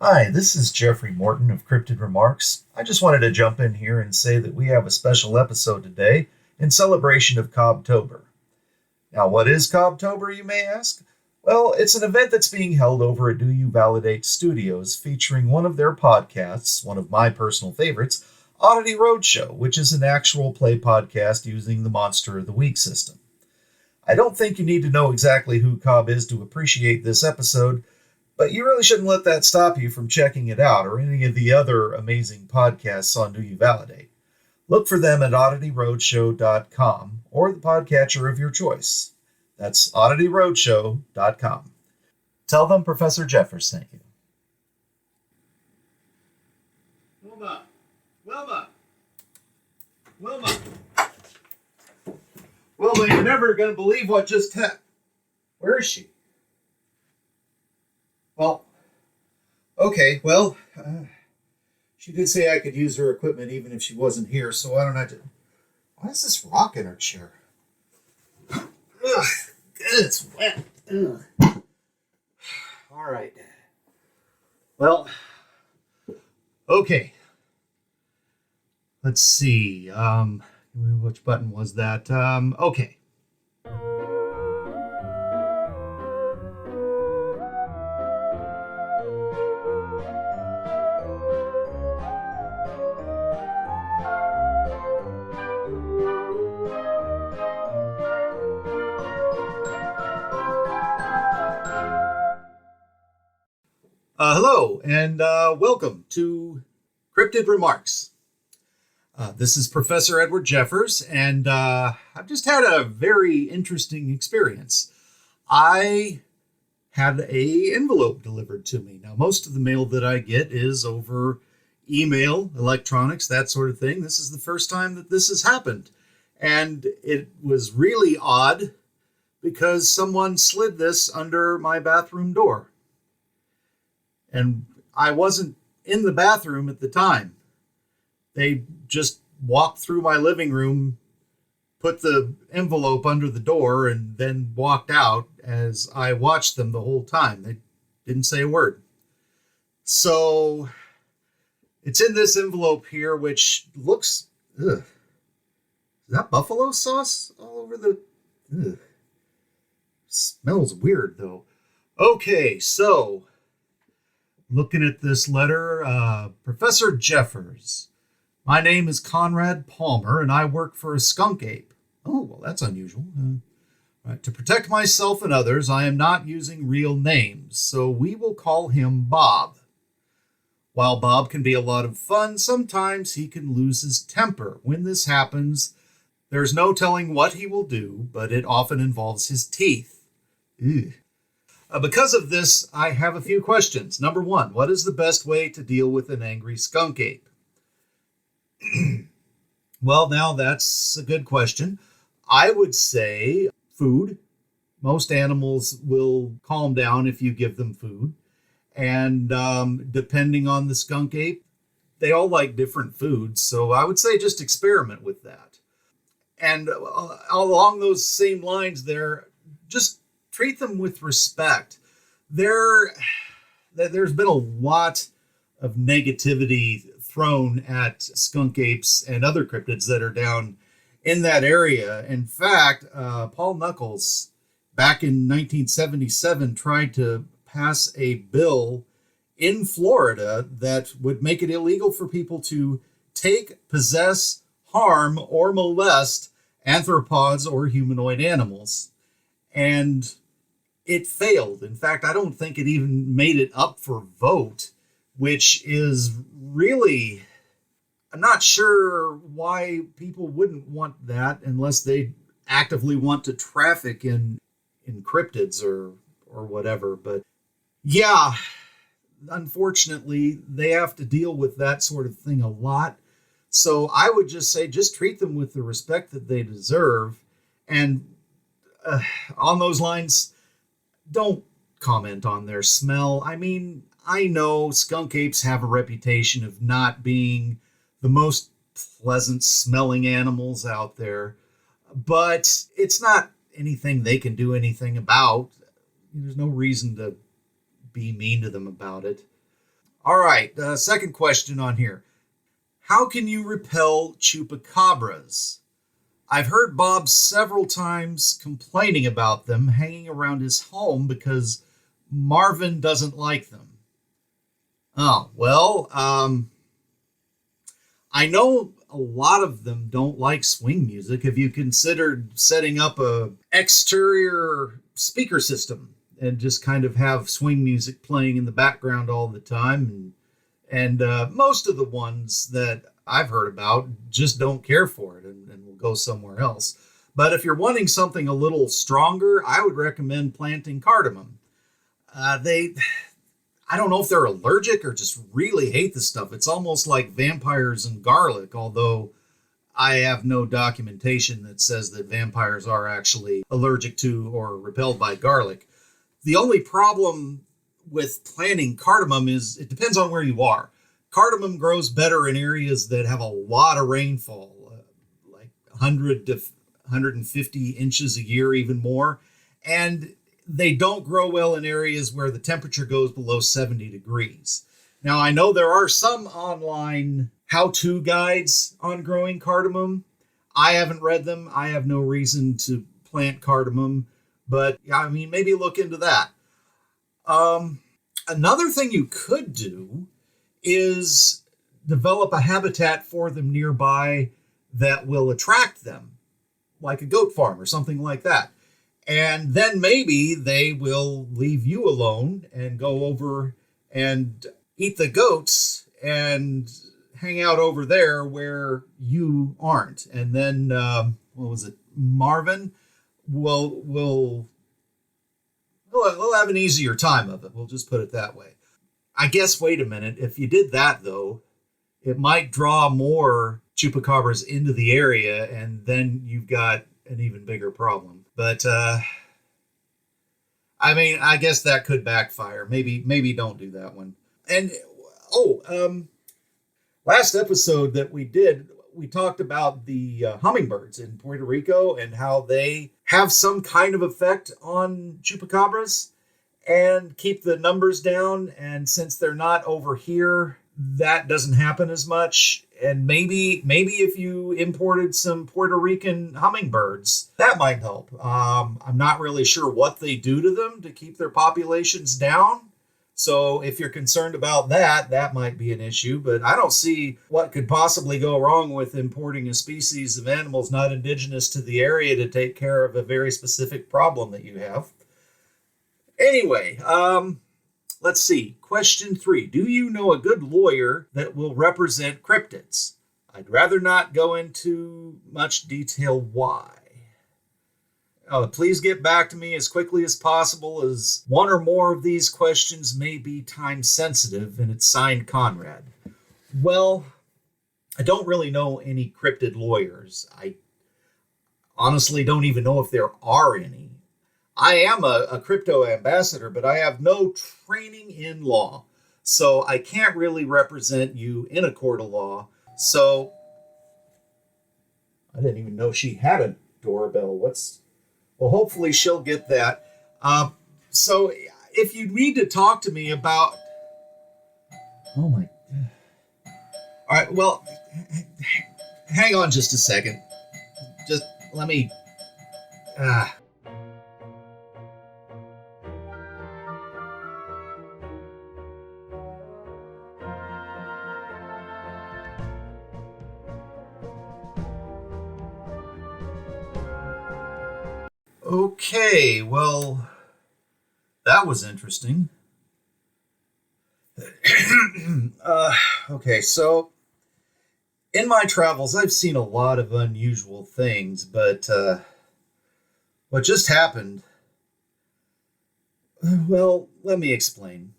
Hi, this is Jeffrey Morton of Cryptid Remarks. I just wanted to jump in here and say that we have a special episode today in celebration of Cobbtober. Now, what is Cobbtober, you may ask? Well, it's an event that's being held over at Do You Validate Studios featuring one of their podcasts, one of my personal favorites, Oddity Roadshow, which is an actual play podcast using the Monster of the Week system. I don't think you need to know exactly who Cobb is to appreciate this episode, but you really shouldn't let that stop you from checking it out or any of the other amazing podcasts on Do You Validate. Look for them at oddityroadshow.com or the podcatcher of your choice. That's oddityroadshow.com. Tell them Professor Jeffers sent you. Wilma! Wilma! Wilma! Wilma, you're never going to believe what just happened. Where is she? She did say I could use her equipment even if she wasn't here, so I don't have to... Why is this rock in her chair? Ugh, it's wet. Ugh. All right. Well, okay. Let's see. Which button was that? Okay. Hello, and welcome to Cryptid Remarks. This is Professor Edward Jeffers, and I've just had a very interesting experience. I had a envelope delivered to me. Now, most of the mail that I get is over email, electronics, that sort of thing. This is the first time that this has happened, and it was really odd because someone slid this under my bathroom door. And I wasn't in the bathroom at the time. They just walked through my living room, put the envelope under the door, and then walked out as I watched them the whole time. They didn't say a word. So it's in this envelope here, which looks... Ugh. Is that buffalo sauce all over the... Ugh. Smells weird, though. Okay, so... Looking at this letter, Professor Jeffers. My name is Conrad Palmer, and I work for a skunk ape. Oh, well, that's unusual. Right. To protect myself and others, I am not using real names, so we will call him Bob. While Bob can be a lot of fun, sometimes he can lose his temper. When this happens, there's no telling what he will do, but it often involves his teeth. Ew. Because of this, I have a few questions. Number one, what is the best way to deal with an angry skunk ape? Well, now that's a good question. I would say food. Most animals will calm down if you give them food. And depending on the skunk ape, they all like different foods. So I would say just experiment with that. And along those same lines there, just treat them with respect. There's been a lot of negativity thrown at skunk apes and other cryptids that are down in that area. In fact, Paul Knuckles, back in 1977, tried to pass a bill in Florida that would make it illegal for people to take, possess, harm, or molest arthropods or humanoid animals. And it failed. In fact, I don't think it even made it up for vote, which is really... I'm not sure why people wouldn't want that unless they actively want to traffic in cryptids or whatever. But yeah, unfortunately, they have to deal with that sort of thing a lot. So I would just say, just treat them with the respect that they deserve. And on those lines, don't comment on their smell. I mean, I know skunk apes have a reputation of not being the most pleasant smelling animals out there, but it's not anything they can do anything about. There's no reason to be mean to them about it. All right, second question on here. How can you repel chupacabras? I've heard Bob several times complaining about them hanging around his home because Marvin doesn't like them. Oh, well, I know a lot of them don't like swing music. Have you considered setting up a exterior speaker system and just kind of have swing music playing in the background all the time? And most of the ones that I've heard about just don't care for it and will go somewhere else. But if you're wanting something a little stronger, I would recommend planting cardamom. I don't know if they're allergic or just really hate the stuff. It's almost like vampires and garlic, although I have no documentation that says that vampires are actually allergic to or repelled by garlic. The only problem with planting cardamom is it depends on where you are. Cardamom grows better in areas that have a lot of rainfall, like 100 to 150 inches a year, even more. And they don't grow well in areas where the temperature goes below 70 degrees. Now, I know there are some online how-to guides on growing cardamom. I haven't read them. I have no reason to plant cardamom, but I mean, maybe look into that. Another thing you could do is develop a habitat for them nearby that will attract them, like a goat farm or something like that. And then maybe they will leave you alone and go over and eat the goats and hang out over there where you aren't. And then, Marvin will have an easier time of it. We'll just put it that way. I guess, wait a minute. If you did that, though, it might draw more chupacabras into the area, and then you've got an even bigger problem. But, I mean, I guess that could backfire. Maybe don't do that one. And, last episode that we did, we talked about the hummingbirds in Puerto Rico and how they have some kind of effect on chupacabras and keep the numbers down. And since they're not over here, that doesn't happen as much. And maybe if you imported some Puerto Rican hummingbirds, that might help. I'm not really sure what they do to them to keep their populations down. So if you're concerned about that, that might be an issue. But I don't see what could possibly go wrong with importing a species of animals not indigenous to the area to take care of a very specific problem that you have. Anyway, let's see. Question 3. Do you know a good lawyer that will represent cryptids? I'd rather not go into much detail why. Please get back to me as quickly as possible, as one or more of these questions may be time sensitive, and it's signed Conrad. Well, I don't really know any cryptid lawyers. I honestly don't even know if there are any. I am a crypto ambassador, but I have no training in law, so I can't really represent you in a court of law. So I didn't even know she had a doorbell. Well, hopefully she'll get that. So if you need to talk to me about... Oh, my... All right, well, hang on just a second. Just let me... Okay, well, that was interesting. Okay, so in my travels, I've seen a lot of unusual things, but what just happened, well, let me explain.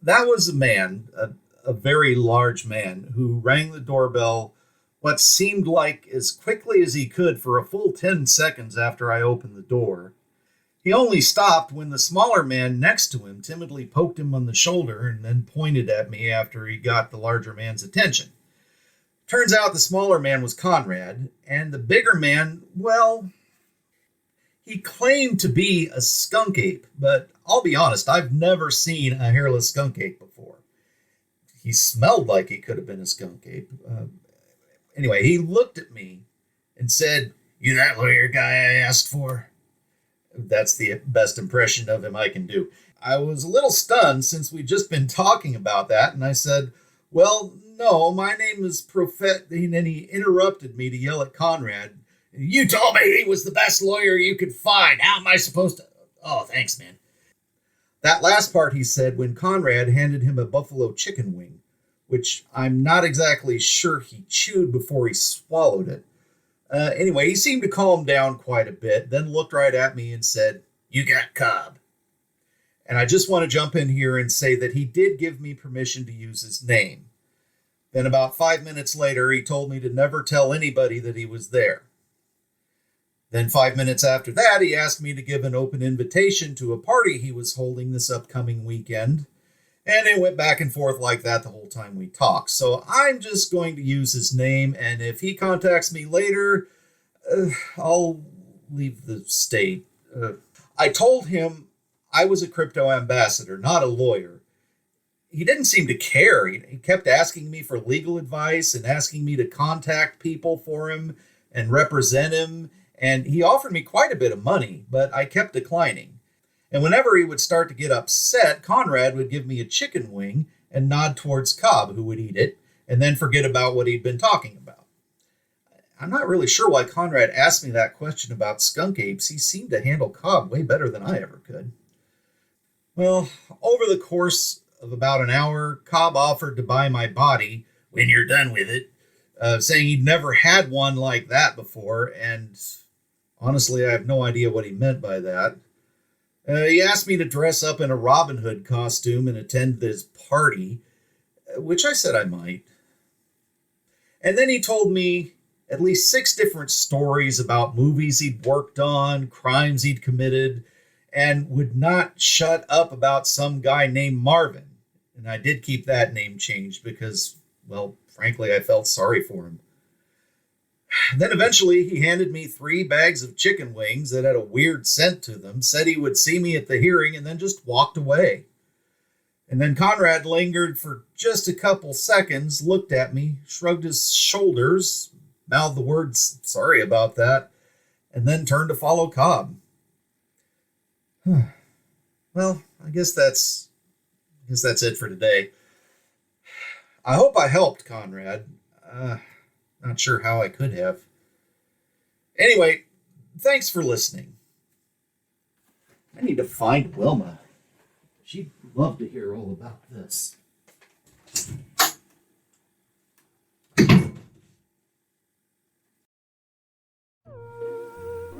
That was a man, a very large man, who rang the doorbell what seemed like as quickly as he could for a full 10 seconds after I opened the door. He only stopped when the smaller man next to him timidly poked him on the shoulder and then pointed at me after he got the larger man's attention. Turns out the smaller man was Conrad, and the bigger man, well, he claimed to be a skunk ape, but I'll be honest, I've never seen a hairless skunk ape before. He smelled like he could have been a skunk ape. Anyway, he looked at me and said, "You that lawyer guy I asked for?" That's the best impression of him I can do. I was a little stunned since we'd just been talking about that, and I said, "Well, no, my name is Prophet," and then he interrupted me to yell at Conrad, "You told me he was the best lawyer you could find. How am I supposed to—" "Oh, thanks, man." That last part he said when Conrad handed him a buffalo chicken wing, which I'm not exactly sure he chewed before he swallowed it. Anyway, he seemed to calm down quite a bit, then looked right at me and said, "You got Cobb." And I just want to jump in here and say that he did give me permission to use his name. Then about 5 minutes later, he told me to never tell anybody that he was there. Then 5 minutes after that, he asked me to give an open invitation to a party he was holding this upcoming weekend. And it went back and forth like that the whole time we talked. So I'm just going to use his name, and if he contacts me later, I'll leave the state. I told him I was a crypto ambassador, not a lawyer. He didn't seem to care. He kept asking me for legal advice and asking me to contact people for him and represent him. And he offered me quite a bit of money, but I kept declining. And whenever he would start to get upset, Conrad would give me a chicken wing and nod towards Cobb, who would eat it, and then forget about what he'd been talking about. I'm not really sure why Conrad asked me that question about skunk apes. He seemed to handle Cobb way better than I ever could. Well, over the course of about an hour, Cobb offered to buy my body when you're done with it, saying he'd never had one like that before, and honestly, I have no idea what he meant by that. He asked me to dress up in a Robin Hood costume and attend this party, which I said I might. And then he told me at least 6 different stories about movies he'd worked on, crimes he'd committed, and would not shut up about some guy named Marvin. And I did keep that name changed because, well, frankly, I felt sorry for him. Then eventually he handed me 3 bags of chicken wings that had a weird scent to them, said he would see me at the hearing, and then just walked away. And then Conrad lingered for just a couple seconds, looked at me, shrugged his shoulders, mouthed the words, "Sorry about that," and then turned to follow Cobb. Well, I guess that's it for today. I hope I helped, Conrad. Not sure how I could have. Anyway, thanks for listening. I need to find Wilma. She'd love to hear all about this.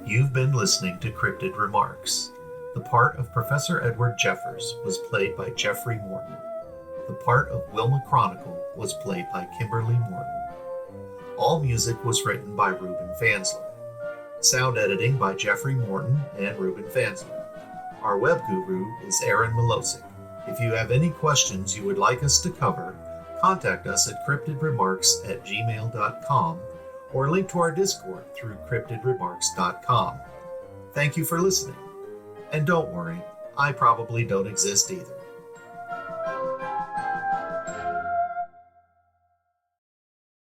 You've been listening to Cryptid Remarks. The part of Professor Edward Jeffers was played by Jeffrey Morton. The part of Wilma Chronicle was played by Kimberly Morton. All music was written by Ruben Fansler. Sound editing by Jeffrey Morton and Ruben Fansler. Our web guru is Aaron Milosic. If you have any questions you would like us to cover, contact us at cryptidremarks@gmail.com or link to our Discord through cryptidremarks.com. Thank you for listening. And don't worry, I probably don't exist either.